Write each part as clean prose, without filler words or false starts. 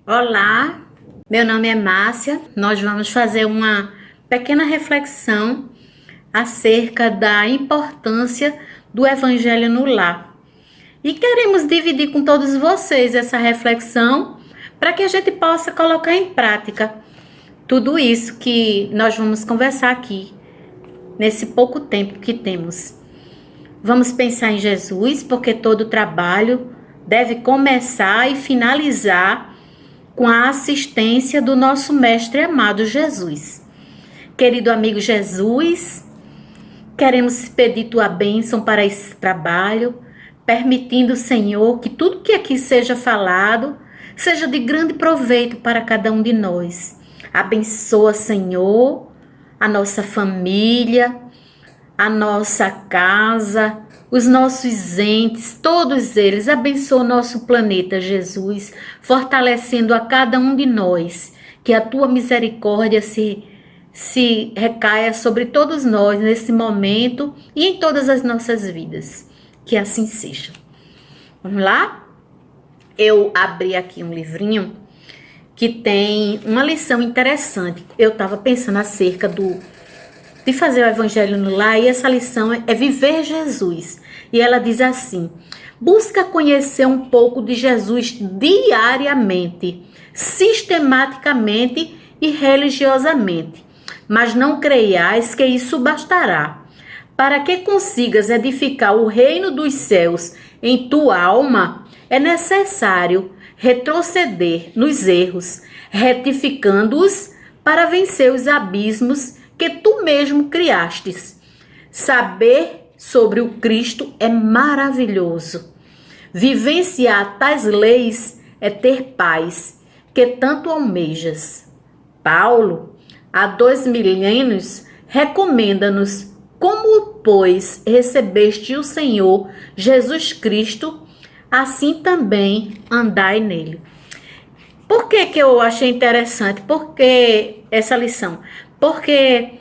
Olá, meu nome é Márcia. Nós vamos fazer uma pequena reflexão acerca da importância do Evangelho no lar. E queremos dividir com todos vocês essa reflexão para que a gente possa colocar em prática tudo isso que nós vamos conversar aqui nesse pouco tempo que temos. Vamos pensar em Jesus, porque todo trabalho deve começar e finalizar com a assistência do nosso mestre amado Jesus. Querido amigo Jesus, queremos pedir tua bênção para esse trabalho, permitindo, Senhor, que tudo que aqui seja falado seja de grande proveito para cada um de nós. Abençoa, Senhor, a nossa família, a nossa casa, os nossos entes, todos eles. Abençoa o nosso planeta, Jesus, fortalecendo a cada um de nós. Que a tua misericórdia se recaia sobre todos nós nesse momento e em todas as nossas vidas. Que assim seja. Vamos lá? Eu abri aqui um livrinho que tem uma lição interessante. Eu estava pensando acerca de fazer o Evangelho no lar, e essa lição é viver Jesus. E ela diz assim: busca conhecer um pouco de Jesus diariamente, sistematicamente e religiosamente, mas não creias que isso bastará. Para que consigas edificar o reino dos céus em tua alma, é necessário retroceder nos erros, retificando-os para vencer os abismos que tu mesmo criastes. Saber sobre o Cristo é maravilhoso. Vivenciar tais leis é ter paz, que tanto almejas. Paulo, há 2 milênios, recomenda-nos: como, pois, recebeste o Senhor Jesus Cristo, assim também andai nele. Por que eu achei interessante? Porque essa lição? Porque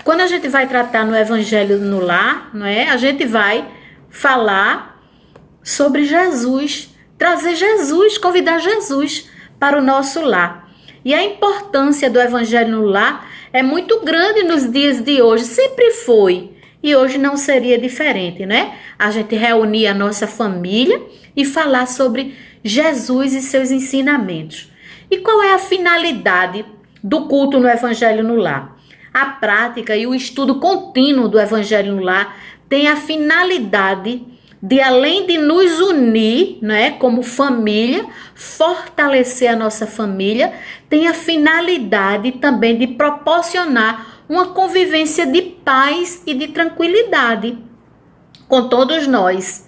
quando a gente vai tratar no Evangelho no lar, não é? A gente vai falar sobre Jesus, trazer Jesus, convidar Jesus para o nosso lar. E a importância do Evangelho no lar é muito grande nos dias de hoje, sempre foi. E hoje não seria diferente, né? A gente reunir a nossa família e falar sobre Jesus e seus ensinamentos. E qual é a finalidade do culto no Evangelho no lar? A prática e o estudo contínuo do Evangelho no lar tem a finalidade de, além de nos unir, né, como família, fortalecer a nossa família, tem a finalidade também de proporcionar uma convivência de paz e de tranquilidade com todos nós,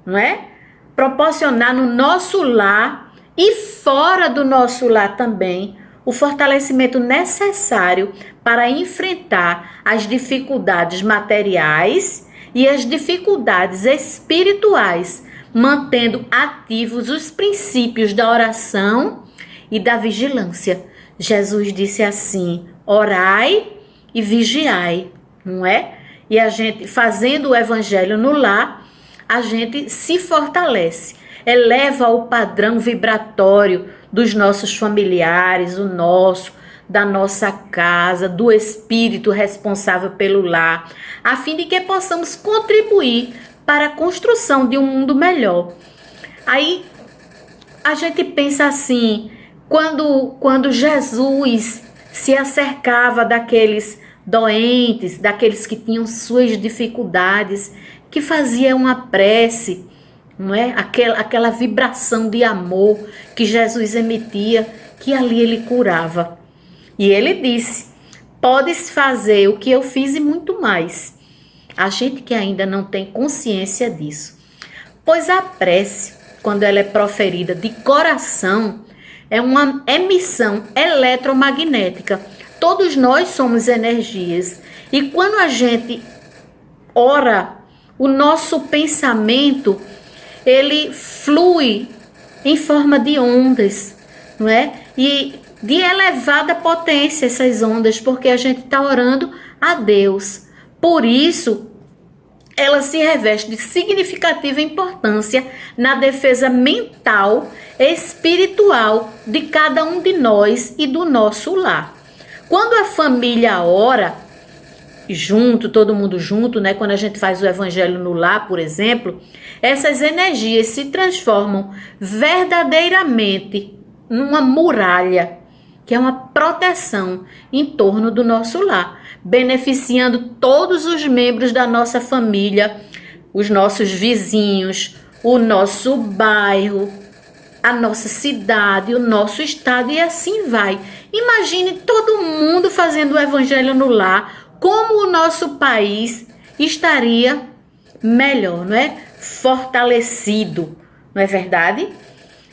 não é? Proporcionar no nosso lar e fora do nosso lar também o fortalecimento necessário para enfrentar as dificuldades materiais e as dificuldades espirituais, mantendo ativos os princípios da oração e da vigilância. Jesus disse assim: orai e vigiai, não é? E a gente, fazendo o Evangelho no lar, a gente se fortalece, eleva o padrão vibratório dos nossos familiares, o nosso, da nossa casa, do espírito responsável pelo lar, a fim de que possamos contribuir para a construção de um mundo melhor. Aí a gente pensa assim, quando Jesus se acercava daqueles doentes, daqueles que tinham suas dificuldades, que fazia uma prece, não é? Aquela vibração de amor que Jesus emitia, que ali ele curava. E ele disse: podes fazer o que eu fiz e muito mais. A gente que ainda não tem consciência disso. Pois a prece, quando ela é proferida de coração, é uma emissão eletromagnética. Todos nós somos energias. E quando a gente ora, o nosso pensamento, ele flui em forma de ondas, não é? E de elevada potência essas ondas, porque a gente está orando a Deus. Por isso, ela se reveste de significativa importância na defesa mental e espiritual de cada um de nós e do nosso lar. Quando a família ora junto, todo mundo junto, né? Quando a gente faz o evangelho no lar, por exemplo, essas energias se transformam verdadeiramente numa muralha, que é uma proteção em torno do nosso lar, beneficiando todos os membros da nossa família, os nossos vizinhos, o nosso bairro, a nossa cidade, o nosso estado, e assim vai. Imagine todo mundo fazendo o evangelho no lar, como o nosso país estaria melhor, não é? Fortalecido, não é verdade?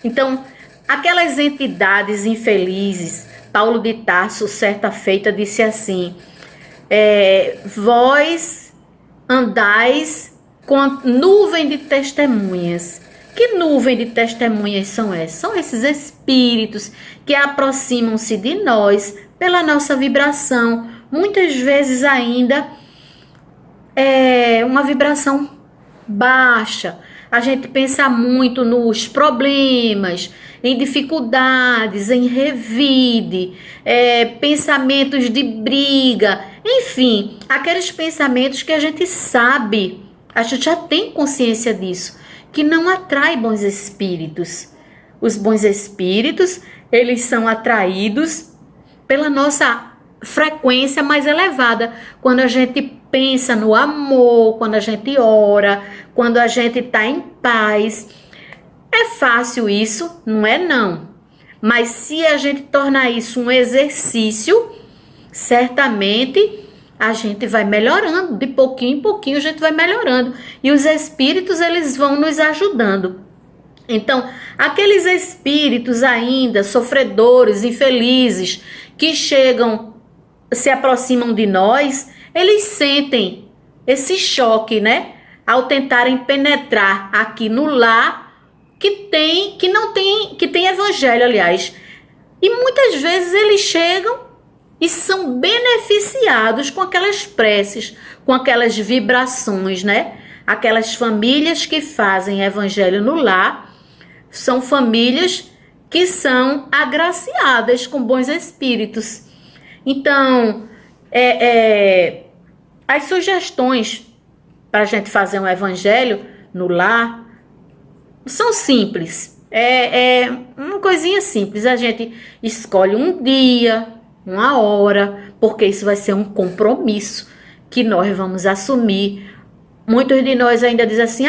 Então, aquelas entidades infelizes, Paulo de Tarso, certa feita, disse assim: vós andais com a nuvem de testemunhas. Que nuvem de testemunhas são essas? São esses espíritos que aproximam-se de nós pela nossa vibração, muitas vezes ainda uma vibração baixa. A gente pensa muito nos problemas, em dificuldades, em revide, pensamentos de briga, enfim, aqueles pensamentos que a gente sabe, a gente já tem consciência disso, que não atrai bons espíritos. Os bons espíritos, eles são atraídos pela nossa frequência mais elevada, quando a gente pensa no amor, quando a gente ora, quando a gente está em paz. É fácil isso? Não é não. Mas se a gente tornar isso um exercício, certamente a gente vai melhorando, de pouquinho em pouquinho a gente vai melhorando. E os espíritos, eles vão nos ajudando. Então, aqueles espíritos ainda sofredores, infelizes, que chegam, se aproximam de nós, eles sentem esse choque, né? Ao tentarem penetrar aqui no lar que tem evangelho, aliás. E muitas vezes eles chegam e são beneficiados com aquelas preces, com aquelas vibrações, né? Aquelas famílias que fazem evangelho no lar são famílias que são agraciadas com bons espíritos. Então, as sugestões para a gente fazer um evangelho no lar são simples. É uma coisinha simples. A gente escolhe um dia, uma hora, porque isso vai ser um compromisso que nós vamos assumir. Muitos de nós ainda dizem assim: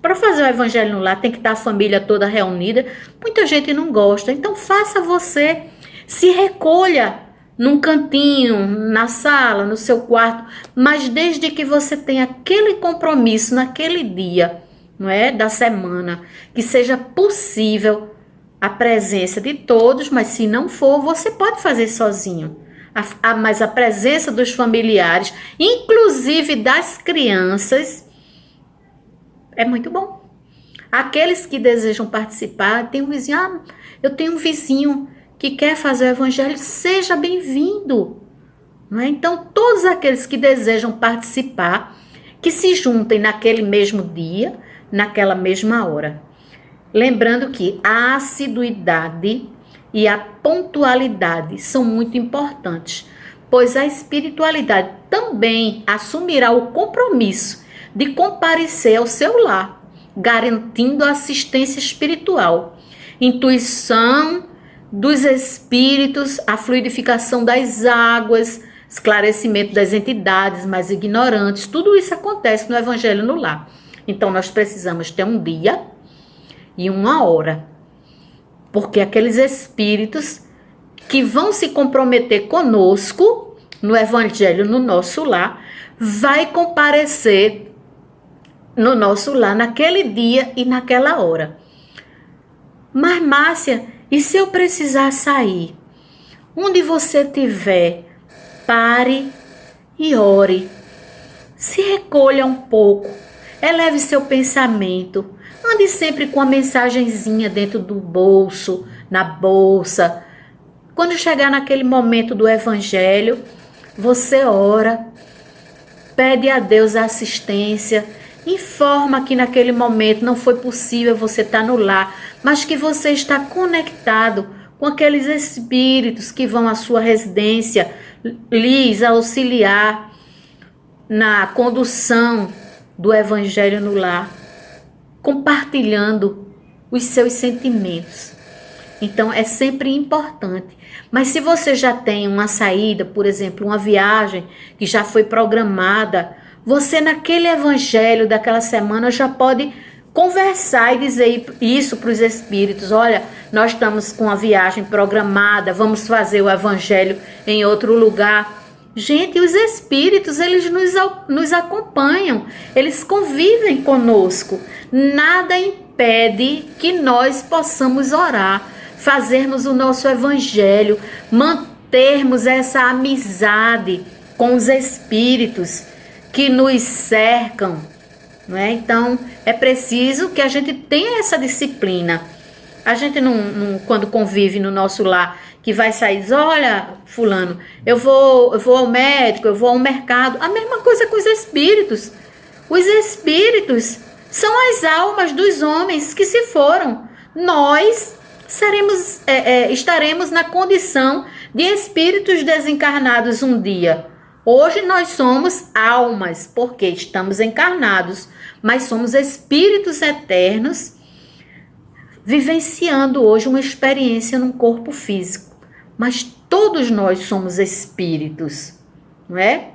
para fazer o evangelho no lar tem que estar a família toda reunida. Muita gente não gosta. Então faça você, se recolha num cantinho, na sala, no seu quarto, mas desde que você tenha aquele compromisso naquele dia, não é, da semana, que seja possível a presença de todos, mas se não for, você pode fazer sozinho. Mas a presença dos familiares, inclusive das crianças, é muito bom. Aqueles que desejam participar, tem um vizinho, eu tenho um vizinho que quer fazer o evangelho, seja bem-vindo. Não é? Então, todos aqueles que desejam participar, que se juntem naquele mesmo dia, naquela mesma hora. Lembrando que a assiduidade e a pontualidade são muito importantes, pois a espiritualidade também assumirá o compromisso de comparecer ao seu lar, garantindo a assistência espiritual, intuição dos espíritos, a fluidificação das águas, esclarecimento das entidades mais ignorantes. Tudo isso acontece no Evangelho no Lar. Então, nós precisamos ter um dia e uma hora, porque aqueles espíritos que vão se comprometer conosco no Evangelho no nosso lar, vai comparecer no nosso lar naquele dia e naquela hora. Mas, Márcia, e se eu precisar sair? Onde você estiver, pare e ore. Se recolha um pouco, eleve seu pensamento. Ande sempre com a mensagenzinha dentro do bolso, na bolsa. Quando chegar naquele momento do evangelho, você ora pede a Deus a assistência, informa que naquele momento não foi possível você estar no lar, mas que você está conectado com aqueles espíritos que vão à sua residência, lhes auxiliar na condução do evangelho no lar, compartilhando os seus sentimentos. Então é sempre importante. Mas se você já tem uma saída, por exemplo, uma viagem que já foi programada, você naquele evangelho daquela semana já pode conversar e dizer isso para os espíritos. Olha, nós estamos com a viagem programada, vamos fazer o evangelho em outro lugar. Gente, os espíritos, eles nos acompanham, eles convivem conosco. Nada impede que nós possamos orar, fazermos o nosso evangelho, mantermos essa amizade com os espíritos que nos cercam, não é? Então, é preciso que a gente tenha essa disciplina. A gente não quando convive no nosso lar, que vai sair, diz, olha, fulano, eu vou ao médico, eu vou ao mercado. A mesma coisa com os espíritos. Os espíritos são as almas dos homens que se foram. Nós estaremos na condição de espíritos desencarnados um dia. Hoje nós somos almas, porque estamos encarnados, mas somos espíritos eternos, vivenciando hoje uma experiência num corpo físico. Mas todos nós somos espíritos, não é?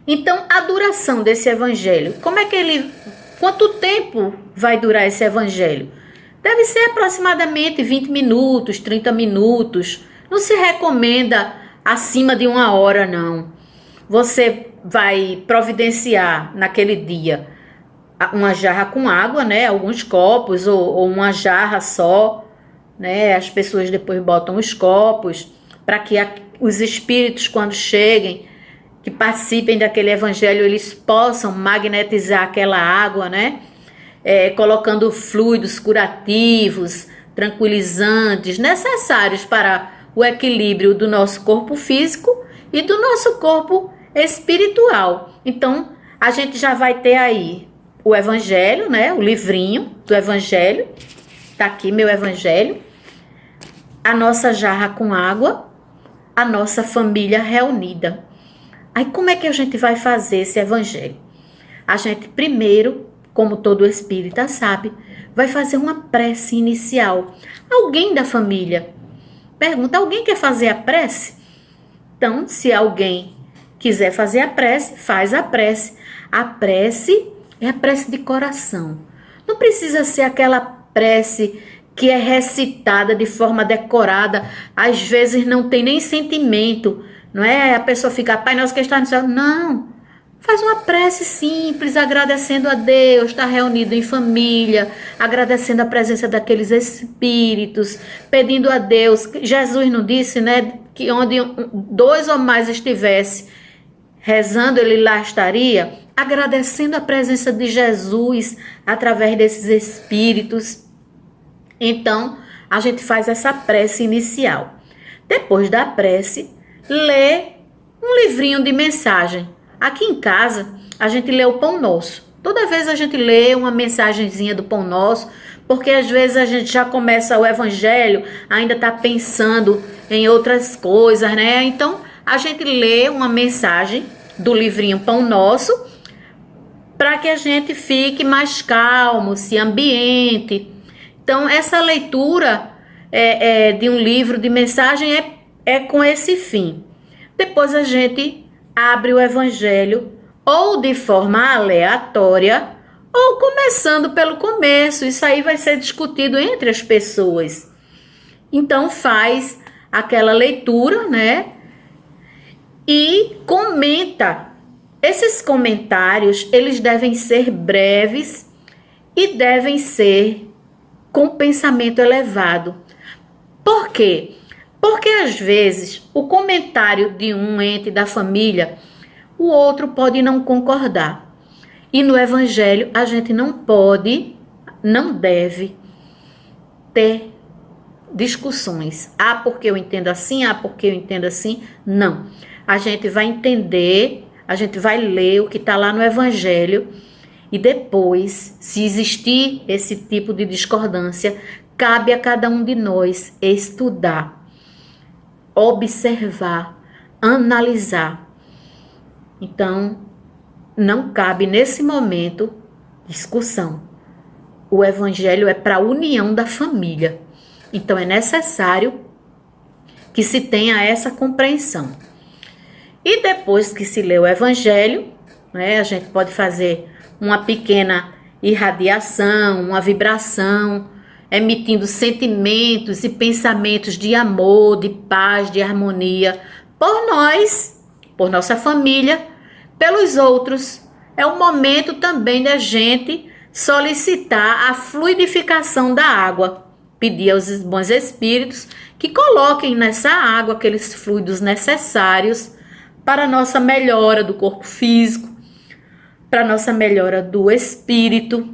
Então, a duração desse evangelho, quanto tempo vai durar esse evangelho? Deve ser aproximadamente 20 minutos, 30 minutos. Não se recomenda acima de 1 hora, não. Você vai providenciar naquele dia uma jarra com água, né? Alguns copos ou uma jarra só, né? As pessoas depois botam os copos para que os espíritos, quando cheguem, que participem daquele evangelho, eles possam magnetizar aquela água, né? Colocando fluidos curativos, tranquilizantes, necessários para o equilíbrio do nosso corpo físico e do nosso corpo espiritual. Então, a gente já vai ter aí o evangelho, né? O livrinho do evangelho. Tá aqui meu evangelho. A nossa jarra com água, a nossa família reunida. Aí como é que a gente vai fazer esse evangelho? A gente primeiro, como todo espírita sabe, vai fazer uma prece inicial. Alguém da família pergunta, alguém quer fazer a prece? Então, se alguém quiser fazer a prece, faz a prece. A prece é a prece de coração. Não precisa ser aquela prece que é recitada de forma decorada, às vezes não tem nem sentimento, não é? A pessoa fica, Pai Nosso que está no céu. Não, faz uma prece simples, agradecendo a Deus, está reunido em família, agradecendo a presença daqueles espíritos, pedindo a Deus. Jesus não disse, né, que onde 2 ou mais estivesse rezando, ele lá estaria, agradecendo a presença de Jesus através desses espíritos. Então, a gente faz essa prece inicial. Depois da prece, lê um livrinho de mensagem. Aqui em casa, a gente lê o Pão Nosso. Toda vez a gente lê uma mensagenzinha do Pão Nosso, porque às vezes a gente já começa o evangelho, ainda está pensando em outras coisas, né? Então, a gente lê uma mensagem do livrinho Pão Nosso, para que a gente fique mais calmo, se ambiente. Então, essa leitura de um livro de mensagem é com esse fim. Depois a gente abre o evangelho ou de forma aleatória ou começando pelo começo. Isso aí vai ser discutido entre as pessoas. Então, faz aquela leitura, né? E comenta. Esses comentários, eles devem ser breves e devem ser com pensamento elevado. Por quê? Porque às vezes o comentário de um ente da família, o outro pode não concordar. E no evangelho a gente não pode, não deve ter discussões. Porque eu entendo assim, porque eu entendo assim. Não. A gente vai entender A gente vai ler o que está lá no Evangelho e depois, se existir esse tipo de discordância, cabe a cada um de nós estudar, observar, analisar. Então, não cabe nesse momento discussão. O Evangelho é para a união da família. Então, é necessário que se tenha essa compreensão. E depois que se lê o Evangelho, né, a gente pode fazer uma pequena irradiação, uma vibração, emitindo sentimentos e pensamentos de amor, de paz, de harmonia, por nós, por nossa família, pelos outros. É o momento também da gente solicitar a fluidificação da água, pedir aos bons espíritos que coloquem nessa água aqueles fluidos necessários para a nossa melhora do corpo físico, para a nossa melhora do espírito,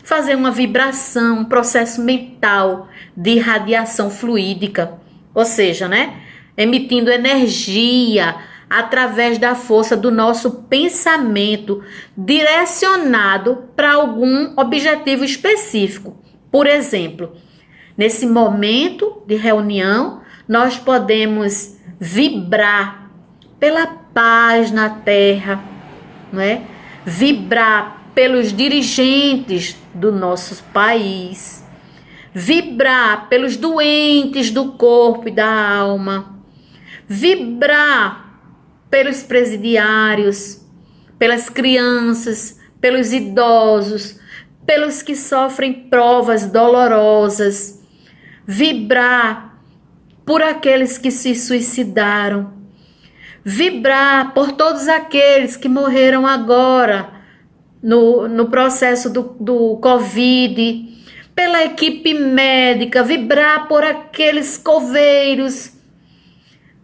fazer uma vibração, um processo mental de irradiação fluídica, ou seja, né, emitindo energia através da força do nosso pensamento, direcionado para algum objetivo específico. Por exemplo, nesse momento de reunião, nós podemos vibrar pela paz na Terra, não é? Vibrar pelos dirigentes do nosso país, vibrar pelos doentes do corpo e da alma, vibrar pelos presidiários, pelas crianças, pelos idosos, pelos que sofrem provas dolorosas, vibrar por aqueles que se suicidaram, vibrar por todos aqueles que morreram agora no processo do Covid, pela equipe médica, vibrar por aqueles coveiros.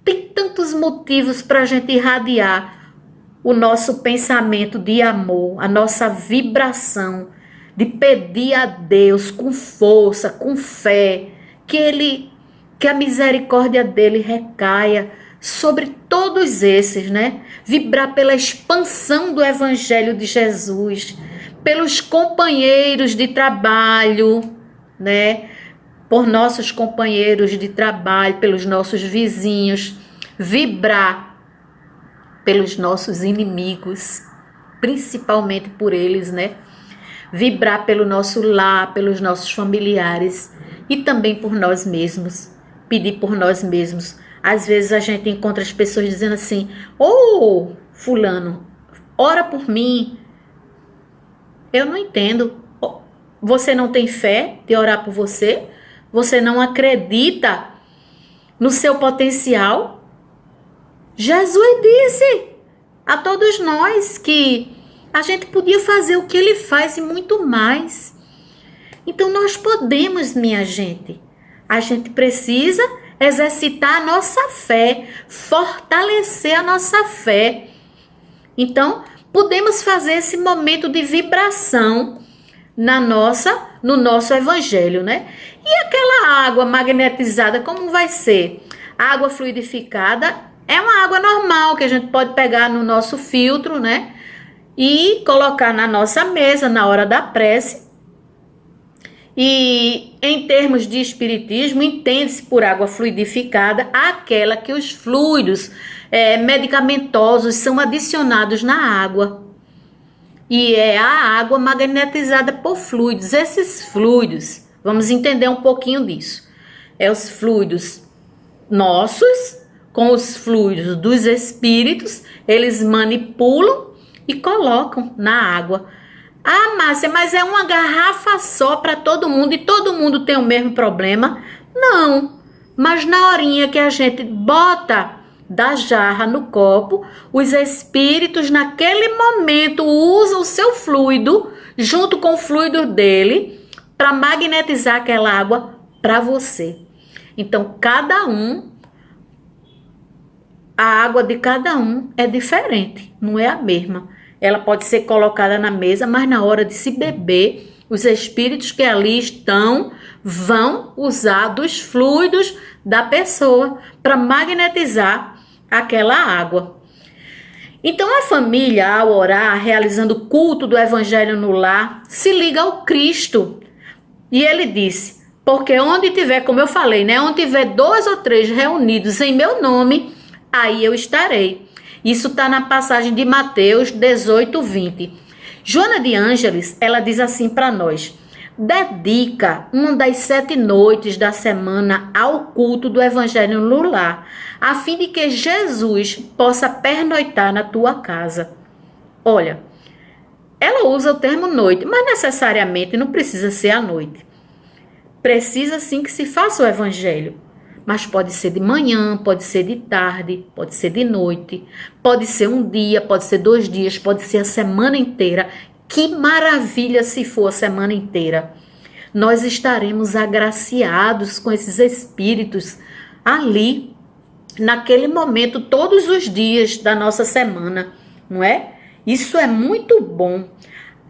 Tem tantos motivos para a gente irradiar o nosso pensamento de amor, a nossa vibração, de pedir a Deus com força, com fé, que a misericórdia dele recaia sobre todos esses, né? Vibrar pela expansão do Evangelho de Jesus, pelos companheiros de trabalho, né? Por nossos companheiros de trabalho, pelos nossos vizinhos, vibrar pelos nossos inimigos, principalmente por eles, né? Vibrar pelo nosso lar, pelos nossos familiares e também por nós mesmos, pedir por nós mesmos. Às vezes a gente encontra as pessoas dizendo assim: ô, fulano, ora por mim. Eu não entendo. Você não tem fé de orar por você? Você não acredita no seu potencial? Jesus disse a todos nós que a gente podia fazer o que ele faz e muito mais. Então nós podemos, minha gente. A gente precisa exercitar a nossa fé, fortalecer a nossa fé. Então, podemos fazer esse momento de vibração no nosso evangelho, né? E aquela água magnetizada, como vai ser? A água fluidificada é uma água normal que a gente pode pegar no nosso filtro, né? E colocar na nossa mesa na hora da prece. E em termos de espiritismo, entende-se por água fluidificada aquela que os fluidos medicamentosos são adicionados na água. E é a água magnetizada por fluidos. Esses fluidos, vamos entender um pouquinho disso. É os fluidos nossos com os fluidos dos espíritos, eles manipulam e colocam na água. Ah, Márcia, mas é uma garrafa só para todo mundo e todo mundo tem o mesmo problema? Não, mas na horinha que a gente bota da jarra no copo, os espíritos naquele momento usam o seu fluido junto com o fluido dele para magnetizar aquela água para você. Então, a água de cada um é diferente, não é a mesma. Ela pode ser colocada na mesa, mas na hora de se beber, os espíritos que ali estão vão usar dos fluidos da pessoa para magnetizar aquela água. Então a família, ao orar, realizando o culto do evangelho no lar, se liga ao Cristo. E ele disse, porque onde tiver, como eu falei, né, onde tiver 2 ou 3 reunidos em meu nome, aí eu estarei. Isso está na passagem de Mateus 18:20. Joana de Ângeles, ela diz assim para nós: dedica uma das 7 noites da semana ao culto do evangelho no lar, a fim de que Jesus possa pernoitar na tua casa. Olha, ela usa o termo noite, mas necessariamente não precisa ser à noite. Precisa sim que se faça o evangelho, mas pode ser de manhã, pode ser de tarde, pode ser de noite, pode ser um dia, pode ser 2 dias, pode ser a semana inteira. Que maravilha se for a semana inteira. Nós estaremos agraciados com esses espíritos ali, naquele momento, todos os dias da nossa semana, não é? Isso é muito bom.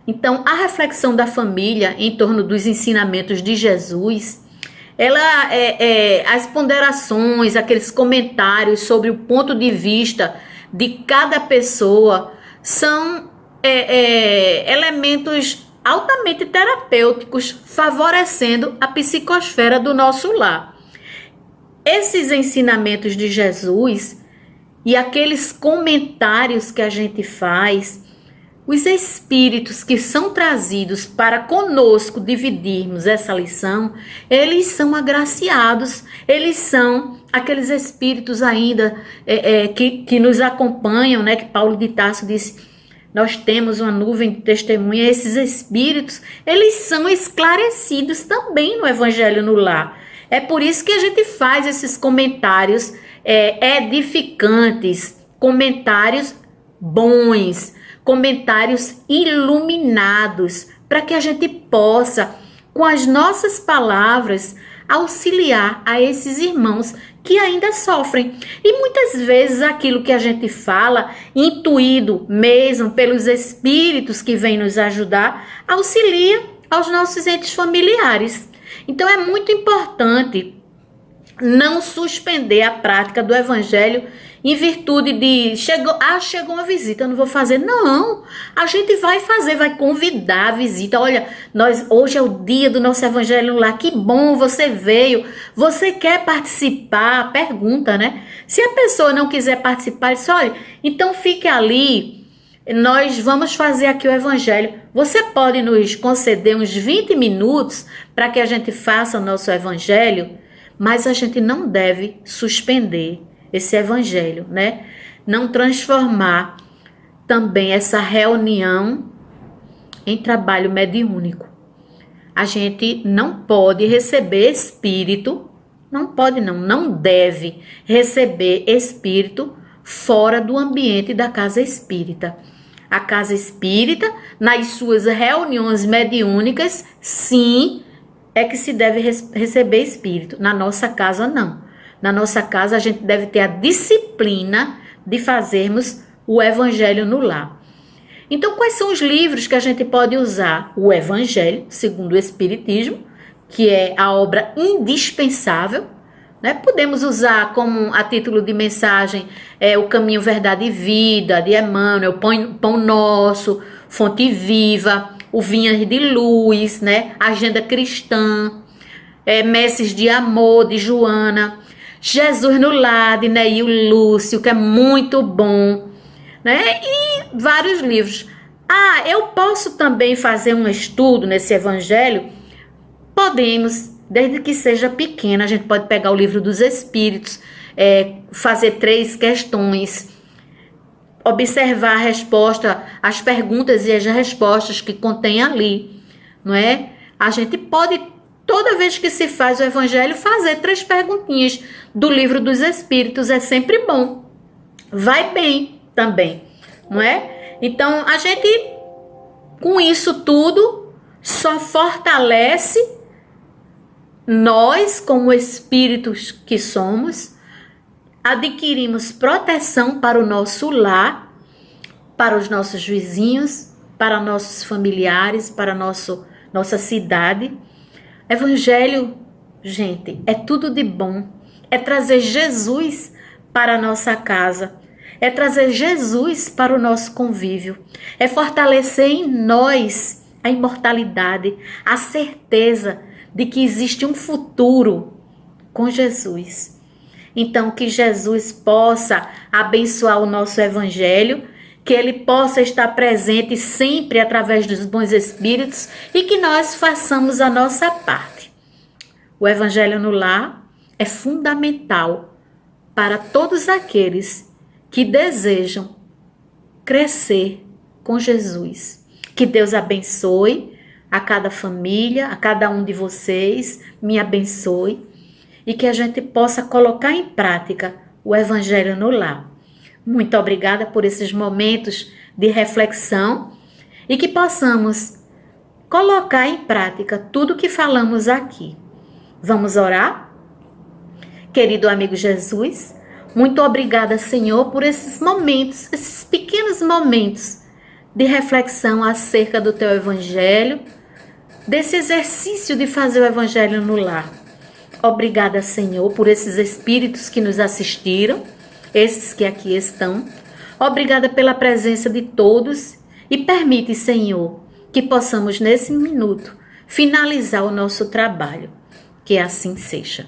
Então, a reflexão da família em torno dos ensinamentos de Jesus, as ponderações, aqueles comentários sobre o ponto de vista de cada pessoa são elementos altamente terapêuticos, favorecendo a psicosfera do nosso lar. Esses ensinamentos de Jesus e aqueles comentários que a gente faz, os espíritos que são trazidos para conosco dividirmos essa lição, eles são agraciados, eles são aqueles espíritos ainda que nos acompanham, né? Que Paulo de Tarso disse, nós temos uma nuvem de testemunha. Esses espíritos, eles são esclarecidos também no Evangelho no Lar. É por isso que a gente faz esses comentários edificantes, comentários bons, comentários iluminados, para que a gente possa, com as nossas palavras, auxiliar a esses irmãos que ainda sofrem. E muitas vezes aquilo que a gente fala, intuído mesmo pelos espíritos que vêm nos ajudar, auxilia aos nossos entes familiares. Então é muito importante não suspender a prática do evangelho em virtude de chegou uma visita, eu não vou fazer. Não, a gente vai fazer, vai convidar a visita. Olha, hoje é o dia do nosso evangelho lá, que bom, você veio, você quer participar? Pergunta, né? Se a pessoa não quiser participar, diz, olha, então fique ali, nós vamos fazer aqui o evangelho. Você pode nos conceder uns 20 minutos para que a gente faça o nosso evangelho? Mas a gente não deve suspender esse evangelho, né? Não transformar também essa reunião em trabalho mediúnico. A gente não pode receber espírito, não deve receber espírito fora do ambiente da casa espírita. A casa espírita, nas suas reuniões mediúnicas, sim, é que se deve receber espírito. Na nossa casa, não. Na nossa casa, a gente deve ter a disciplina de fazermos o evangelho no lar. Então, quais são os livros que a gente pode usar? O Evangelho, segundo o Espiritismo, que é a obra indispensável, né? Podemos usar como a título de mensagem O Caminho, Verdade e Vida, de Emmanuel, Pão Nosso, Fonte Viva, o Vinhas de Luz, né? Agenda Cristã, Messes de Amor, de Joana, Jesus no Lar, de Neil Lúcio, que é muito bom, né? E vários livros. Eu posso também fazer um estudo nesse evangelho? Podemos, desde que seja pequeno. A gente pode pegar o Livro dos Espíritos, fazer 3 questões, observar a resposta, as perguntas e as respostas que contém ali, não é? A gente pode, toda vez que se faz o evangelho, fazer 3 perguntinhas do Livro dos Espíritos. É sempre bom, vai bem também, não é? Então a gente, com isso tudo, só fortalece nós, como espíritos que somos, adquirimos proteção para o nosso lar, para os nossos vizinhos, para nossos familiares, para nossa cidade. Evangelho, gente, é tudo de bom. É trazer Jesus para a nossa casa. é trazer Jesus para o nosso convívio, é fortalecer em nós a imortalidade, a certeza de que existe um futuro com Jesus. Então, que Jesus possa abençoar o nosso evangelho, que ele possa estar presente sempre através dos bons espíritos e que nós façamos a nossa parte. O evangelho no lar é fundamental para todos aqueles que desejam crescer com Jesus. Que Deus abençoe a cada família, a cada um de vocês, me abençoe e que a gente possa colocar em prática o evangelho no lar. Muito obrigada por esses momentos de reflexão e que possamos colocar em prática tudo que falamos aqui. Vamos orar? Querido amigo Jesus, muito obrigada, Senhor, por esses momentos, esses pequenos momentos de reflexão acerca do teu evangelho, desse exercício de fazer o evangelho no lar. Obrigada, Senhor, por esses espíritos que nos assistiram, esses que aqui estão. Obrigada pela presença de todos e permite, Senhor, que possamos nesse minuto finalizar o nosso trabalho. Que assim seja.